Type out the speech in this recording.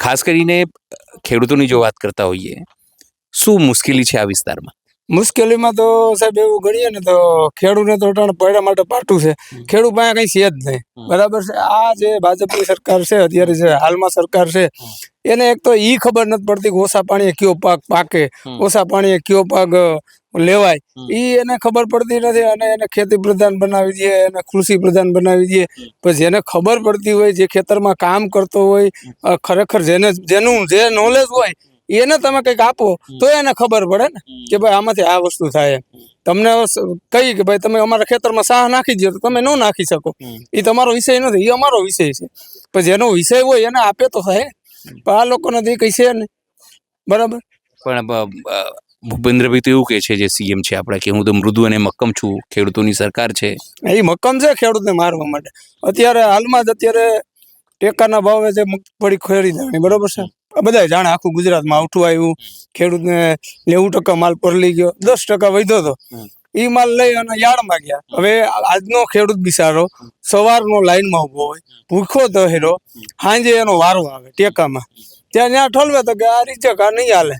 ખાસ કરીને ખેડૂતોની જો વાત કરતા હોઈએ, શું મુશ્કેલી છે આ વિસ્તારમાં? મુશ્કેલીમાં તો સાહેબ એવું ગણીએ ને તો ખેડૂતને તો અટાણે પડ્યા માટે પાટું છે. ખેડૂત પાસે કઈ છે જ નહીં. બરાબર છે. આ જે ભાજપની સરકાર છે અત્યારે જે હાલમાં સરકાર છે એને એક તો ઈ ખબર નથી પડતી કે ઓછા પાણીએ કયો પાક પાકે, ઓછા પાણીએ કયો પાક લેવાય, ઈ એને ખબર પડતી નથી. અને એને ખેતી પ્રધાન બનાવી દે, એને કૃષિ પ્રધાન બનાવી દે. પછી જેને ખબર પડતી હોય, જે ખેતરમાં કામ કરતો હોય, ખરેખર જેનું જે નોલેજ હોય એને તમે કંઈક આપો તો એને ખબર પડે ને કે ભાઈ આમાંથી આ વસ્તુ થાય. તમને કહી કે ભાઈ તમે અમારા ખેતરમાં સાહ નાખી દો તો તમે ન નાખી શકો, એ તમારો વિષય નથી, એ અમારો વિષય છે. પણ જેનો વિષય હોય એને આપે તો થાય. પણ આ લોકોને તો કઈ છે નહીં. બરાબર. પણ ભૂપેન્દ્રભાઈ તો એવું કહે છે, જે સીએમ છે આપણા, કે હું તો મૃદુ અને મક્કમ છું, ખેડૂતોની સરકાર છે. એ મક્કમ છે ખેડૂતને મારવા માટે. અત્યારે હાલમાં જ અત્યારે ટેકાના ભાવે જે મગફળી ખરીદાણી, બરોબર છે, બધા જાણે આખું ગુજરાતમાં આવઠું આવ્યું. ખેડૂતને 90% માલ પરલી ગયો, 10% વધ્યો હતો. ઈ માલ લઈ અને યાર્ડમાં ગયા. હવે આજનો ખેડૂત બિચારો સવારનો લાઈનમાં ઉભો હોય, ભૂખો તો હેરો, સાંજે એનો વારો આવે ટેકામાં, ત્યાં ઠલવે તો કે આ રીચક આ નહીં હાલે.